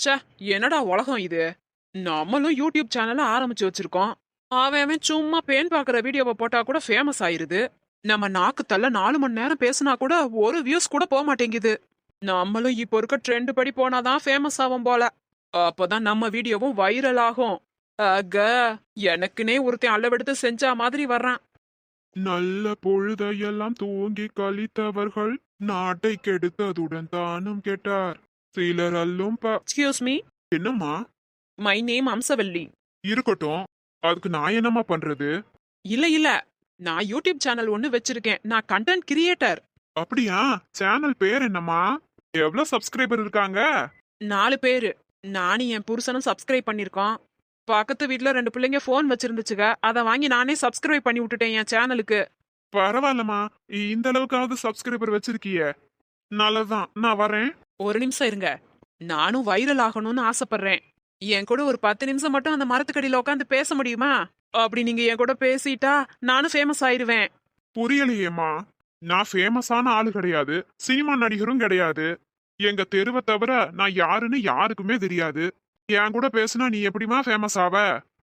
ச்சே, என்னடா உலகம் இது. நம்மளும் யூடியூப் சேனல ஆரம்பிச்சு வச்சிருக்கோம். அவன் சும்மா பேன் பாக்குற வீடியோவை போட்டா கூட ஃபேமஸ் ஆயிருது. நம்ம நாக்கு தள்ள 4 மணி நேரம் பேசினா கூட ஒரு வியூஸ் கூட போக மாட்டேங்குது. நம்மளும் இப்போ இருக்க ட்ரெண்ட் படி போனாதான் ஃபேமஸ் ஆகும் போல. அப்பதான் நம்ம வீடியோவும் வைரல் ஆகும். ஆக, எனக்குனே ஒருத்தன் அளவெடுத்து செஞ்சா மாதிரி வர்றான். நல்ல பொழுதையெல்லாம் தூங்கி கழித்தவர்கள் நாட்டை கெடுத்ததுடன் தானும் கெட்டார். சிலர் அல்லும் எக்ஸ்கியூஸ் மீ, என்னம்மா? My name Amsavalli. இருக்கட்டும், அதுக்கு நான் என்னம்மா பண்றது? இல்ல, நான் யூடியூப் சேனல் ஒன்னு வச்சிருக்கேன். நான் கண்டென்ட் கிரியேட்டர். அப்படியா? சேனல் பேர் என்னம்மா? எவ்வளவு சப்ஸ்கிரைபர் இருக்காங்க? 4 பேரு. நானும் என் புருஷனும் சப்ஸ்கிரைப் பண்ணிருக்கோம். பக்கத்து வீட்ல 2 பிள்ளைங்க ஃபோன் வச்சிருந்துச்சுங்க. அதை வாங்கி நானே சப்ஸ்கிரைப் பண்ணி விட்டுட்டேன் என் சேனலுக்கு. பரவாயில்லம்மா, இந்த அளவுக்காவது சப்ஸ்கிரைபர் வச்சிருக்கிய. நல்லதான், நான் வரேன். ஒரு நிமிஷம் இருங்க. நானும் வைரல் ஆகணும்னு ஆசைப்படுறேன். என் கூட ஒரு 10 நிமிஷம் மட்டும் அந்த மரத்துக்கடியில உட்காந்து பேச முடியுமா? அப்படி நீங்க என் கூட பேசிட்டா நானும் ஃபேமஸ் ஆயிருவேன். புரியலையேம்மா. நான் ஃபேமஸான ஆளு கிடையாது, சினிமா நடிகரும் கிடையாது. எங்க தெருவை தவிர நான் யாருன்னு யாருக்குமே தெரியாது. என் கூட பேசுனா நீ எப்படிமா ஃபேமஸ் ஆவ?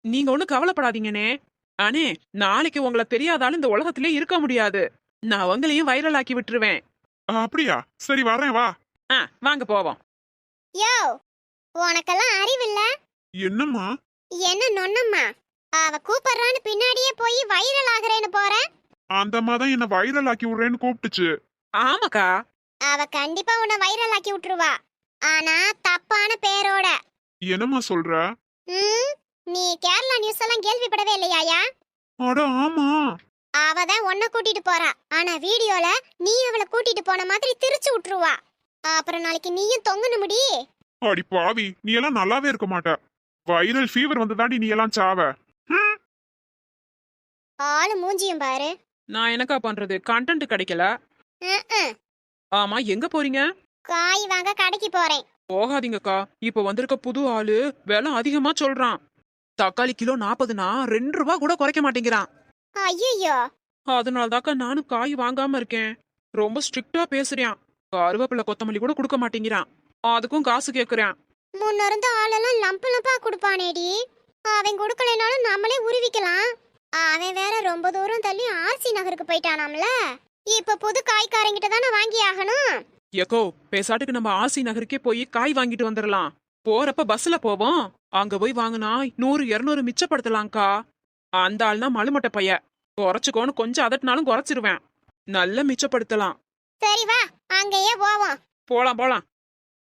நீங்க ஒண்ணும் கவலைப்படாதீங்கனே. அண்ணே, நாளைக்கு உங்களை தெரியாதாலும் இந்த உலகத்திலே இருக்க முடியாது. நான் உங்களையும் வைரல் ஆக்கி விட்டுருவேன். அப்படியா? சரி வரேன், வா. வாங்க போவோம். யோ, உனக்கெல்லாம் அறிவில்ல? என்னம்மா? என்ன நொண்ணம்மா? அவ கூப்பிடுறான்னு பின்னாடியே போய் வைரல் ஆகுறேன்னு போற? அந்த தான் என்ன வைரல் ஆக்கி விடுறேன்னு கூப்பிட்டுச்சு. ஆமாக்கா. அவ கண்டிப்பா உன்னை வைரல் ஆக்கி விட்டுருவா. ஆனா தப்பான பேரோட. என்னம்மா சொல்ற? ம், நீ கேரளா நியூஸ் எல்லாம் கேள்விப்படவே இல்லையாயா? அட ஆமா. அவ தான் உன்னை கூட்டிட்டு போறா. ஆனா வீடியோல நீ அவளை கூட்டிட்டு போன மாதிரி திருச்சு விட்டுருவா. அப்புறம் நாளைக்கு நீயும் தொங்கனு முடி. அடி பாவி, நீ எல்லாம் நல்லாவே இருக்க மாட்ட. வைரல் ஃபீவர் வந்ததாண்டி நீ எல்லாம் சாவ. ஆளு மூஞ்சியும் பாரு. நான் என்னக்கா பண்றது? கண்டென்ட் கிடைக்கல. ம்ம். ஆமா, எங்க போறீங்க? காய் வாங்க கடைக்கு போறேன். போகாதீங்கக்கா. இப்ப வந்திருக்க புது ஆளு விலை அதிகமா சொல்றான். தக்காளி கிலோ 40னா 2 ரூபா கூட குறைக்க மாட்டேங்கிறான். ஐயோ, அதனாலதாக்கா நானும் காய் வாங்காம இருக்கேன். ரொம்ப ஸ்ட்ரிக்டா பேசுறான். கருவேப்பிலை கொத்தமல்லி கூட கொடுக்க மாட்டேங்கிறான். அதுக்கும் காசு கேக்குறான். முன்ன இருந்த ஆளெல்லாம் லம்பு லம்பா கொடுப்பானேடி. அவன் கொடுக்கலைனாலும் நம்மளே உருவிக்கலாம். அவன் வேற ரொம்ப தூரம் தள்ளி ஆர்சி நகருக்கு போயிட்டானாம்ல. இப்ப புது காய்காரங்கிட்ட தானே வாங்கி ஆகணும். ஏக்கோ, பேசாட்டுக்கு நம்ம ஆர்சி நகருக்கே போய் காய் வாங்கிட்டு வந்துடலாம். போறப்ப பஸ்ல போவோம். அங்க போய் வாங்கினா 100 200 மிச்சப்படுத்தலாம்க்கா. அந்த ஆள்னா மழுமட்ட பைய. குறைச்சுக்கோன்னு கொஞ்சம் அதட்டினாலும் குறைச்சிருவேன். நல்ல மிச்சப்படுத்தலாம். சரி வா, அங்கேயே போவோம். போலாம்.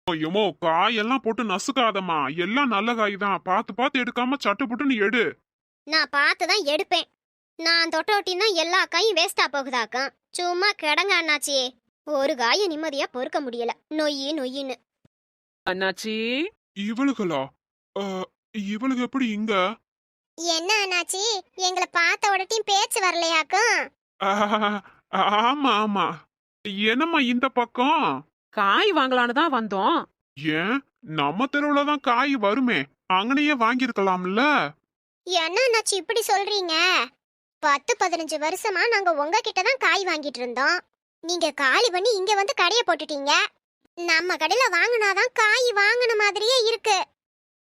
ஐயோமோ, காயெல்லாம் போட்டு நசுக்காதம்மா. எல்லாம் நல்ல காய் தான். பார்த்து பார்த்து எடுக்காம சட்டு புட்டுன்னு எடு. நான் பார்த்து தான் எடுப்பேன். நான் தொட்டோட்டின்னா எல்லா காயும் வேஸ்டா போகுதாக்கம். சும்மா கிடங்க அண்ணாச்சி. ஒரு காய நிம்மதியா பொறுக்க முடியல. நொய்யின்னு. அண்ணாச்சி, இவளுகளா? இவளுக்கு எப்படி இங்க? என்ன அண்ணாச்சி, எங்களை பார்த்த உடனே பேச்சு வரலையாக்கும்? ஆமா ஆமா. என்னம்மா இந்த பக்கம்? காய் வாங்கலான்னு தான் வந்தோம். ஏன், நம்ம தெருவுல தான் காய் வருமே, அங்கனையே வாங்கியிருக்கலாம்ல. என்ன அண்ணாச்சி இப்படி சொல்றீங்க? 10-15 வருஷமா நாங்க உங்ககிட்ட தான் காய் வாங்கிட்டு இருந்தோம். நீங்க காலி பண்ணி இங்க வந்து கடைய போட்டுட்டீங்க. நம்ம கடையில வாங்கினாதான் காய் வாங்கின மாதிரியே இருக்கு.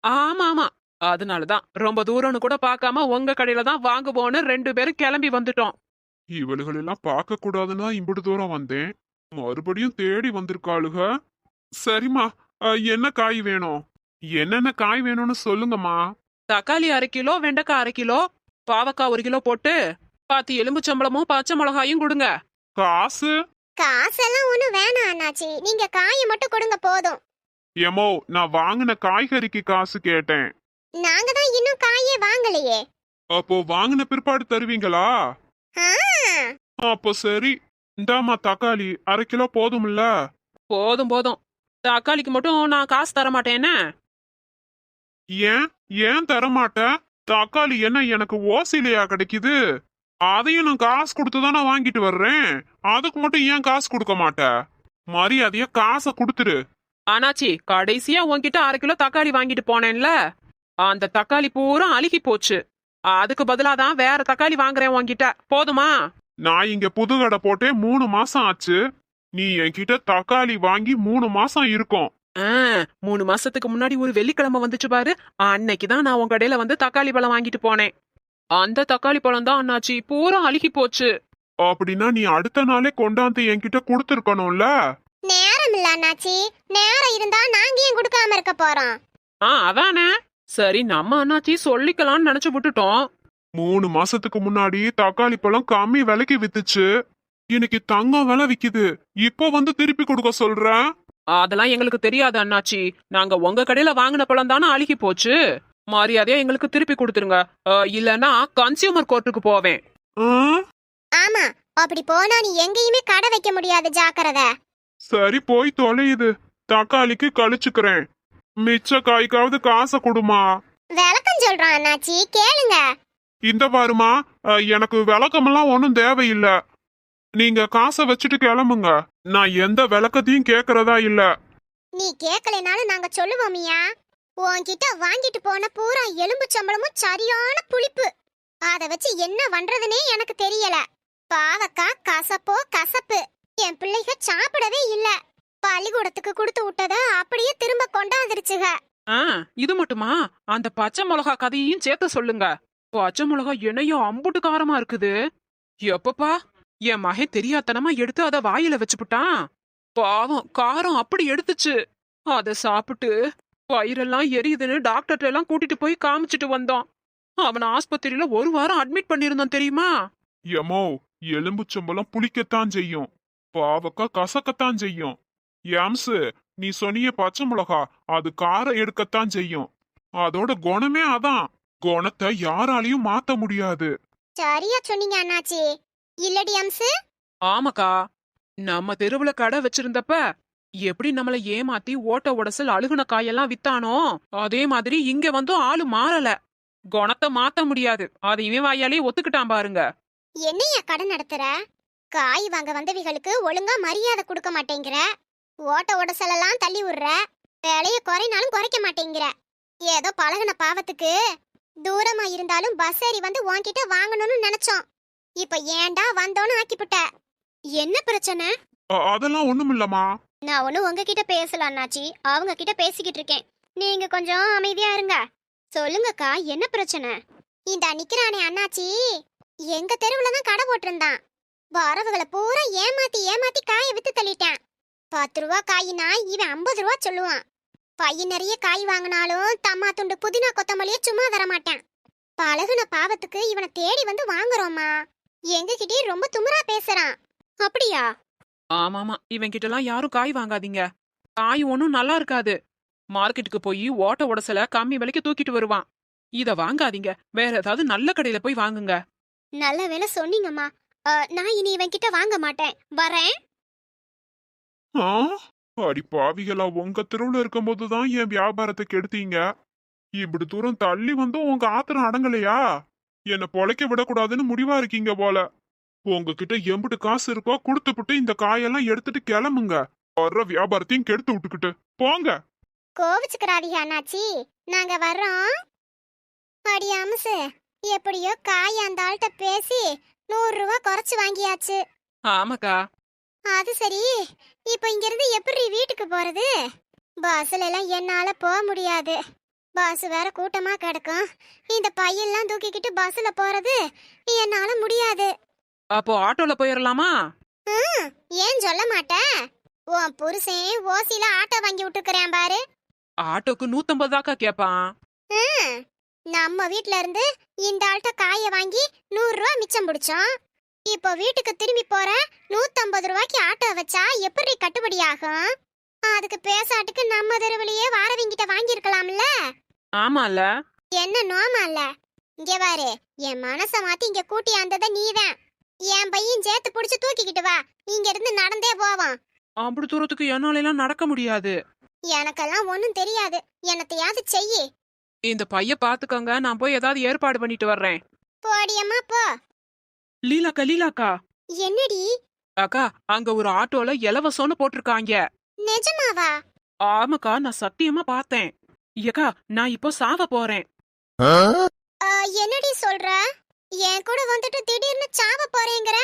ஆமா, அதனாலதான் ரொம்ப தூரம்னு கூட பார்க்காம உங்க கடையில தான் வாங்குவோன்னு 2 பேரும் கிளம்பி வந்துட்டோம். இவளுகளெல்லாம் பார்க்க கூடாதுன்னு தான் இம்புட்டு தூரம் வந்தேன். மறுபடியும் தேடி வந்திருக்காளுக. சரிம்மா, என்ன காய் வேணும்? என்னென்ன காய் வேணும்னு சொல்லுங்கம்மா. தக்காளி 1/2 கிலோ, வெண்டைக்காய் 1/2 கிலோ, பாவக்காய் 1 கிலோ போட்டு 10 எலும்புச்சம்பளமும் பச்சை மிளகாயும் கொடுங்க. காசு? காசெல்லாம் ஒண்ணும் வேணாம் அண்ணாச்சி, நீங்க காயை மட்டும் கொடுங்க போதும். ஏமோ, நான் வாங்கின காய்கறிக்கு காசு கேட்டேன். நாங்க தான் இன்னும் காயே வாங்கலையே. அப்போ வாங்கின பிற்பாடு தருவீங்களா? ஆ, அப்போ சரி. இந்தாம்மா தக்காளி 1/2 கிலோ போதும்ல? போதும். தக்காளிக்கு மட்டும் நான் காசு தர மாட்டேன்னு. ஏன் ஏன் தரமாட்ட? தக்காளி என்ன எனக்கு ஓசிலையா கிடைக்குது? அதையும் நான் காசு கொடுத்து தானே வாங்கிட்டு வர்றேன். அதுக்கு மட்டும் ஏன் காசு கொடுக்க மாட்ட? மரியாதையா காசை கொடுத்துரு. ஆனாச்சி, கடைசியா உன்கிட்ட 1/2 கிலோ தக்காளி வாங்கிட்டு போனேன்ல, அந்த தக்காளி பூரா அழுகி போச்சு. அதுக்கு பதிலாதான் வேற தக்காளி வாங்குறேன் உன்கிட்ட. போதுமா? நான் இங்க புது கடை போட்டே 3 மாசம் ஆச்சு. நீ என்கிட்ட தக்காளி வாங்கி 3 மாசம் இருக்கும். ஆ, 3 மாசத்துக்கு முன்னாடி ஒரு வெள்ளிக்கிழமை வந்துச்சு பாரு. அன்னைக்குதான் நான் உங்க கடையில வந்து தக்காளி பழம் வாங்கிட்டு போனேன். அந்த தக்காளி பழம் தான் அண்ணாச்சி பூரா அழுகி போச்சு. அப்படின்னா நீ அடுத்த நாளே கொண்டாந்து என்கிட்ட கொடுத்துருக்கணும்ல. நேரம் இல்ல அண்ணாச்சி. நேரம் இருந்தா நாங்க ஏன் கொடுக்காம இருக்க போறோம்? அதானே. சரி, நம்ம அண்ணாச்சி சொல்லிக்கலாம்னு நினைச்சு விட்டுட்டோம். 3 மாசத்துக்கு முன்னாடி தக்காளி பழம் கம்மி விலைக்கு வித்துச்சு. இன்னைக்கு தங்கம் விலை விக்குது. இப்போ வந்து திருப்பி கொடுக்க சொல்ற? அதெல்லாம் எங்களுக்கு தெரியாது அண்ணாச்சி. நாங்க உங்க கடையில வாங்கின பழம் தானே அழுகி போச்சு. மரியாதையா எங்களுக்கு திருப்பி கொடுத்துருங்க. இல்லன்னா கன்சியூமர் கோர்ட்டுக்கு போவேன். ஆ? ஆமா, அப்படி போனா நீ எங்கேயுமே கடை வைக்க முடியாது, ஜாக்கிரதை. சரி போய் தொலையுது. தக்காளிக்கு கழிச்சுக்கிறேன். மிச்ச காய்க்காவது காசை கொடுமா. விளக்கம் சொல்றான் அண்ணாச்சி, கேளுங்க. இந்த பாருமா, எனக்கு விளக்கமெல்லாம் ஒன்றும் தேவையில்லை. நீங்க காசை வச்சுட்டு கிளம்புங்க. நான் எந்த விளக்கத்தையும் கேக்குறதா இல்ல. நீ கேட்கலைனாலும் நாங்க சொல்லுவோமியா. உன்கிட்ட வாங்கிட்டு போன பூரா எலும்பு சம்பளமும் சரியான புளிப்பு. அத வச்சு என்ன பண்றதுனே எனக்கு தெரியல. பாவக்கா கசப்போ கசப்பு. என் பிள்ளைக சாப்பிடவே இல்ல. பள்ளிக்கூடத்துக்கு கொடுத்து விட்டத அப்படியே திரும்ப கொண்டாந்துருச்சுக. இது மட்டுமா? அந்த பச்சை மிளகா கதையையும் சேர்த்து சொல்லுங்க. பச்சை மிளகா என்னையும் அம்புட்டு காரமா இருக்குது. எப்பப்பா, என் மகன் தெரியாதனமா எடுத்து அத வாயில வச்சுப்புட்டான். பாவம், காரம் அப்படி எடுத்துச்சு. அத சாப்பிட்டு வயிறெல்லாம் எரியுதுன்னு டாக்டர்கிட்ட எல்லாம் கூட்டிட்டு போய் காமிச்சிட்டு வந்தோம். அவன் ஆஸ்பத்திரியில 1 வாரம் அட்மிட் பண்ணிருந்தான் தெரியுமா? எமோ, எலும்புச்சம்பளம் புளிக்கத்தான் செய்யும். பாவக்கா கசக்கத்தான் செய்யும். ஏம்சு, நீ சொன்னிய பச்சை மிளகா அது காரம் எடுக்கத்தான் செய்யும். அதோட குணமே அதான். குணத்தை யாராலையும் மாத்த முடியாது. சரியா சொன்னீங்க அண்ணாச்சி. இல்லடி அம்சு? ஆமாக்கா, நம்ம தெருவுல கடை வச்சிருந்தப்ப எப்படி நம்மள ஏமாத்தி ஓட்ட உடசல் அழுகுன காயெல்லாம் வித்தானோ அதே மாதிரி இங்க வந்தும் ஆளு மாறல. குணத்தை மாத்த முடியாது. அதையுமே வாயாலே ஒத்துக்கிட்டான் பாருங்க. என்னையா கடை நடத்துற? காய் வாங்க வந்தவிகளுக்கு ஒழுங்கா மரியாதை கொடுக்க மாட்டேங்கிற. ஓட்ட உடசலெல்லாம் தள்ளி விடுற. விலைய குறைனாலும் குறைக்க மாட்டேங்கிற. ஏதோ பழகுன பாவத்துக்கு தூரமா இருந்தாலும் பஸ் ஏறி வந்து உன்கிட்ட வாங்கணும்னு நினைச்சோம். இப்ப ஏன்டா வந்தோன்னு ஆக்கிப்புட்ட. என்ன பிரச்சனை? அதெல்லாம் ஒண்ணுமில்லமா. நான் ஒண்ணு உங்ககிட்ட பேசல அண்ணாச்சி, அவங்க கிட்ட பேசிக்கிட்டு இருக்கேன். நீங்க கொஞ்சம் அமைதியா இருங்க. சொல்லுங்கக்கா, என்ன பிரச்சனை? இந்த நிக்கிறானே அண்ணாச்சி, எங்க தெருவுல தான் கடை போட்டிருந்தான். வரவுகளை பூரா ஏமாத்தி ஏமாத்தி காயை வித்து தள்ளிட்டான். 10 ரூபா காயினா இவன் 50 ரூபா சொல்லுவான். பையன் நிறைய காய் வாங்கினாலும் தம்மா துண்டு புதினா கொத்தமல்லியே சும்மா தர மாட்டான். பழகுன பாவத்துக்கு இவனை தேடி வந்து வாங்குறோமா. எங்ககிட்டயே ரொம்ப துமுறா பேசுறான். அப்படியா? ஆமாமா, இவன் கிட்ட எல்லாம் யாரும் காய் வாங்காதீங்க. காய் ஒன்னும் நல்லா இருக்காது. மார்க்கெட்டுக்கு போய் ஓட்ட உடசல கம்மி விலைக்கு தூக்கிட்டு வருவான். இத வாங்காதீங்க. வேற ஏதாவது நல்ல கடையில போய் வாங்குங்க. நல்ல வேலை சொன்னீங்கம்மா. நான் இனி இவன் கிட்ட வாங்க மாட்டேன். வரேன். அடி பாவிகளா, உங்க தெருவுல இருக்கும்போதுதான் என் வியாபாரத்தை கெடுத்தீங்க. இப்படி தூரம் தள்ளி வந்து உங்க ஆத்திரம் அடங்கலையா? என்ன பொழைக்க விடக்கூடாதுன்னு முடிவா இருக்கீங்க போல. உங்ககிட்ட எம்பிட்டு காசு இருக்கோ கொடுத்துப்புட்டு இந்த காயெல்லாம் எடுத்துட்டு கிளம்புங்க. வர்ற வியாபாரத்தையும் கெடுத்து விட்டுக்கிட்டு போங்க. கோவிச்சுக்கிறாதீங்க அண்ணாச்சி, நாங்க வர்றோம். அடி அம்சு, எப்படியோ காய் அந்த ஆள்கிட்ட பேசி 100 ரூபா குறைச்சு வாங்கியாச்சு. ஆமாக்கா. அது சரி, இப்ப இங்க இருந்து எப்படி வீட்டுக்கு போறது? பஸ்ல எல்லாம் என்னால போக முடியாது. பஸ் வேற கூட்டமா கிடக்கும். இந்த பையெல்லாம் தூக்கிக்கிட்டு பஸ்ல போறது என்னால முடியாது. அப்போ ஆட்டோல போயிடலாமா? ஏன் சொல்ல மாட்டேன்? உன் புருஷன் ஓசில ஆட்டோ வாங்கி விட்டுக்கிறேன் பாரு. ஆட்டோக்கு 150 தாக்கா கேப்பான். நம்ம வீட்ல இருந்து இந்த ஆள்கிட்ட காய வாங்கி 100 ரூபா மிச்சம் பிடிச்சோம். இப்போ வீட்டுக்கு திரும்பி போற 150 ரூபாய்க்கு ஆட்டோ வச்சா எப்படி கட்டுப்படி ஆகும்? அதுக்கு பேசாட்டுக்கு நம்ம தெருவிலேயே வாரவங்கிட்ட வாங்கியிருக்கலாம்ல. ஆமால. என்ன நோமா இல்ல? இங்க பாரு, என் மனச மாத்தி இங்க கூட்டி ஆந்தத நீதான். என் பையன் சேர்த்து புடிச்சு தூக்கிக்கிட்டு வா. இங்க இருந்து நடந்தே போவான். அப்படி தூரத்துக்கு என்னால எல்லாம் நடக்க முடியாது. எனக்கெல்லாம் ஒண்ணும் தெரியாது. என்னத்தையாவது செய்யி. இந்த பைய பாத்துக்கோங்க, நான் போய் ஏதாவது ஏற்பாடு பண்ணிட்டு வர்றேன். போடியம்மா போ. லீலாக்கா, லீலாக்கா. என்னடி? அக்கா, அங்க ஒரு ஆட்டோல இலவசம்னு போட்டிருக்காங்க. நிஜமாவா? ஆமாக்கா, நான் சத்தியமா பார்த்தேன். ஏக்கா, நான் இப்போ சாவ போறேன். என்னடி சொல்ற? என் கூட வந்துட்டு திடீர்னு சாவ போறேங்கற?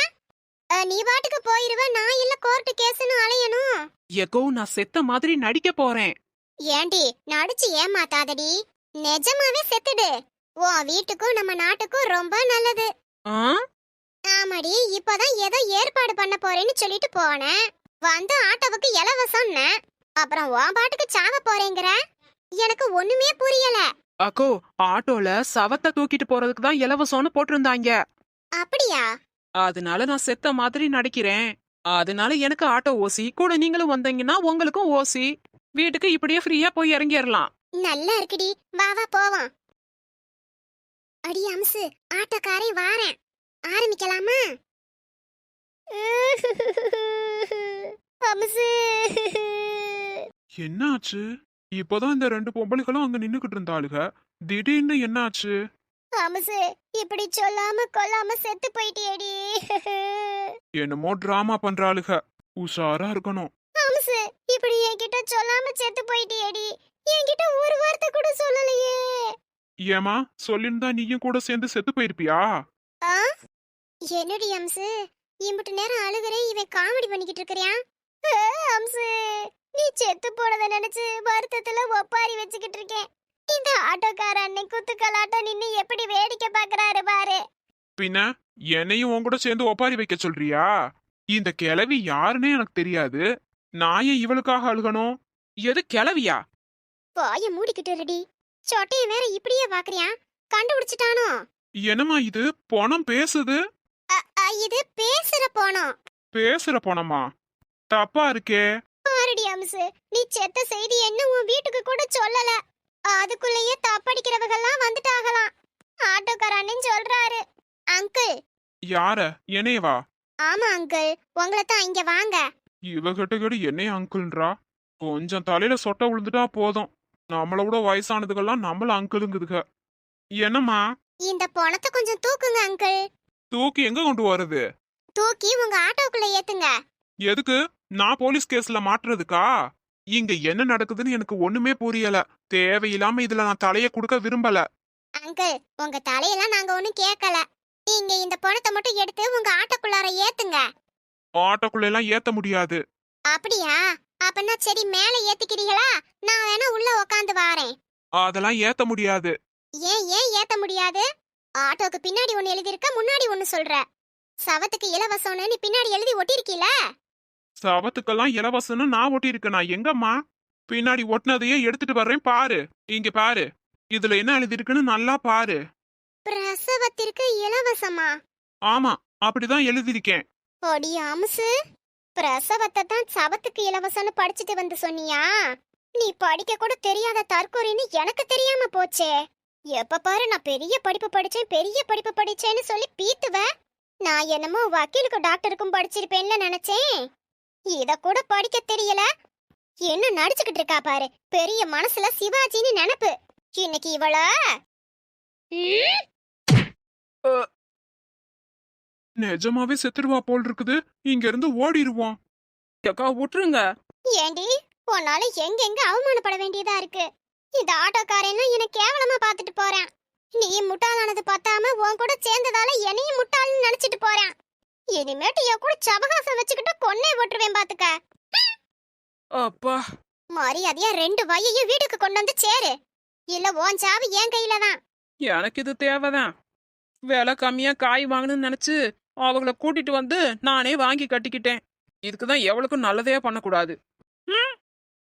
நீ பாட்டுக்கு போயிருவ, நான் இல்ல கோர்ட் கேஸ்னு அலையணும். ஏக்கோ, நான் செத்த மாதிரி நடிக்க போறேன். ஏண்டி நடிச்சு ஏமாத்தாதடி, நிஜமாவே செத்துடு. உன் வீட்டுக்கும் நம்ம நாட்டுக்கும் ரொம்ப நல்லது. ஆ? ஆமாடி, இப்பதான் ஏதோ ஏற்பாடு பண்ண போறேன்னு சொல்லிட்டு போனேன். வந்து ஆட்டோவுக்கு இலவசம்னு, அப்புறம் உன் பாட்டுக்கு சாவ போறேங்கிற. எனக்கு ஒண்ணுமே புரியல. அக்கோ, ஆட்டோல சவத்தை தூக்கிட்டு போறதுக்கு தான் இலவசம்னு போட்டிருந்தாங்க. அப்படியா? அதனால நான் செத்த மாதிரி நடிக்கிறேன். அதனால எனக்கு ஆட்டோ ஓசி, கூட நீங்களும் வந்தீங்கன்னா உங்களுக்கும் ஓசி. வீட்டுக்கு இப்படியே ஃப்ரீயா போய் இறங்கிடலாம். நல்லா இருக்குடி, வா வா போவோம். அடி அம்சு, ஆட்டோக்காரை வாரேன். ஆரம்பிக்கலாமா? அம்சு. என்னாச்சு? இப்போதான் இந்த ரெண்டு பொம்பளைகளும் அங்க நின்னுகிட்டு இருந்தாளுக. திடீர்னு என்னாச்சு? அம்சு, இப்படி சொல்லாம கொல்லாம செத்து போயிட்டியேடி. என்னமோ டிராமா பண்றாளுக. உஷாரா இருக்கணும். அம்சு, இப்படி என்கிட்ட சொல்லாம செத்து போயிட்டியேடி. என்கிட்ட ஒரு வார்த்தை கூட சொல்லலையே. ஏமா சொல்லிருந்தா நீயும் கூட சேர்ந்து செத்து போயிருப்பியா? ஆ? என்னடி அம்சு, இம்புட்டு நேரம் அழுகுறேன், இவன் காமெடி பண்ணிக்கிட்டு இருக்கிறியான். அம்சு, நீ செத்து போனதை நினைச்சு வருத்தத்துல ஒப்பாரி வச்சுக்கிட்டு இருக்கேன். இந்த ஆட்டோக்கார அன்னை குத்துக்கலாட்டம் நின்னு எப்படி வேடிக்கை பாக்குறாரு பாரு. பின்ன என்னையும் உன் கூட சேர்ந்து ஒப்பாரி வைக்க சொல்றியா? இந்த கிழவி யாருன்னே எனக்கு தெரியாது. நான் ஏன் இவளுக்காக அழுகணும்? எது கிளவியா? வாய மூடிக்கிட்டு ரெடி. சொட்டையன் வேற இப்படியே பாக்குறியான். கண்டுபிடிச்சிட்டானோ? என்னம்மா இது பொணம் பேசுது? இது பேசுற போனோம். பேசுற பொணமா? தப்பா இருக்கே. பாருடி அம்சு, நீ செத்த செய்தி என்ன உன் வீட்டுக்கு கூட சொல்லல. அதுக்குள்ளேயே தப்படிக்கிறவங்கெல்லாம் வந்துட்டாகலாம். ஆட்டோக்கார அண்ணன் சொல்றாரு. அங்கிள். யார? என்னையவா? ஆமா அங்கிள், உங்களை தான். இங்க வாங்க. இவகிட்ட கூட என்னைய அங்கிள்ன்றா? கொஞ்சம் தலையில சொட்ட விழுந்துட்டா போதும், நம்மள விட வயசானதுக்கெல்லாம் நம்மள அங்கிளுங்குதுக. என்னம்மா? இந்த பணத்தை கொஞ்சம் தூக்குங்க அங்கிள். தூக்கி எங்க கொண்டு வர்றது? தூக்கி உங்க ஆட்டோக்குள்ள ஏத்துங்க. எதுக்கு? நான் போலீஸ் கேஸ்ல மாட்டுறதுக்கா? இங்க என்ன நடக்குதுன்னு எனக்கு ஒண்ணுமே புரியல. தேவையில்லாம இதுல நான் தலைய கொடுக்க விரும்பல. அங்கிள், உங்க தலையெல்லாம் நாங்க ஒண்ணும் கேட்கல. நீங்க இந்த பணத்தை மட்டும் எடுத்து உங்க ஆட்டோக்குள்ளார ஏத்துங்க. ஆட்டோக்குள்ள எல்லாம் ஏத்த முடியாது. அப்படியா? அப்பனா சரி, மேல ஏத்திக்கிறீங்களா? நான் வேணா உள்ள உக்காந்து வாரேன். அதெல்லாம் ஏத்த முடியாது. ஏன் ஏன் ஏத்த முடியாது? ஆட்டோக்கு பின்னாடி ஒன்னு எழுதிருக்க, முன்னாடி ஒன்னு சொல்ற. சவத்துக்கு இலவசம்னு நீ பின்னாடி எழுதி ஒட்டிருக்கீல. சவத்துக்கெல்லாம் இலவசம்னு நான் ஒட்டியிருக்கேன். நான் எங்கம்மா? பின்னாடி ஒட்டினதையே எடுத்துட்டு வர்றேன் பாரு. இங்க பாரு, இதுல என்ன எழுதிருக்குன்னு நல்லா பாரு. பிரசவத்திற்கு இலவசமா? ஆமா, அப்படிதான் எழுதிருக்கேன். ஒடி அம்சு, பிரசவத்தை தான் சவத்துக்கு இலவசம்னு படிச்சுட்டு வந்து சொன்னியா? நீ படிக்க கூட தெரியாத தற்கொலைன்னு எனக்கு தெரியாம போச்சே. எப்ப பாரு நான் பெரிய படிப்பு படிச்சேன், பெரிய படிப்பு படிச்சேன்னு சொல்லி பீத்துவ. நான் என்னமோ வக்கீலுக்கு டாக்டருக்கும் படிச்சிருப்பேன்ல நினைச்சேன். இத கூட படிக்க தெரியல. என்ன நடிச்சுக்கிட்டு இருக்கா பாரு. பெரிய மனசுல சிவாஜின்னு நினைப்பு. இன்னைக்கு இவள நிஜமாவே செத்துருவா போல் இருக்குது. இங்க இருந்து ஓடிடுவோம். அக்கா விட்டுருங்க. ஏண்டி, உன்னால எங்கெங்க அவமானப்பட வேண்டியதா இருக்கு. இந்த ஆட்டோக்காரன் என்ன கேவலமா பாத்துட்டு போறான். நீ முட்டாளானது பத்தாம உன் கூட சேர்ந்ததால என்னையும் முட்டாள்னு நினைச்சிட்டு போறான். இனிமேட்டு என் கூட சபகாசம் வச்சுக்கிட்டு கொன்னே போட்டுருவேன் பாத்துக்க. அப்பா, மரியாதையா 2 வயையும் வீட்டுக்கு கொண்டு வந்து சேரு. இல்ல உன் சாவு என் கையில தான். எனக்கு இது தேவைதான். விலை கம்மியா காய் வாங்கணும்னு நினைச்சு அவங்கள கூட்டிட்டு வந்து நானே வாங்கி கட்டிக்கிட்டேன். இதுக்குதான் எவளுக்கும் நல்லதே பண்ணக்கூடாது.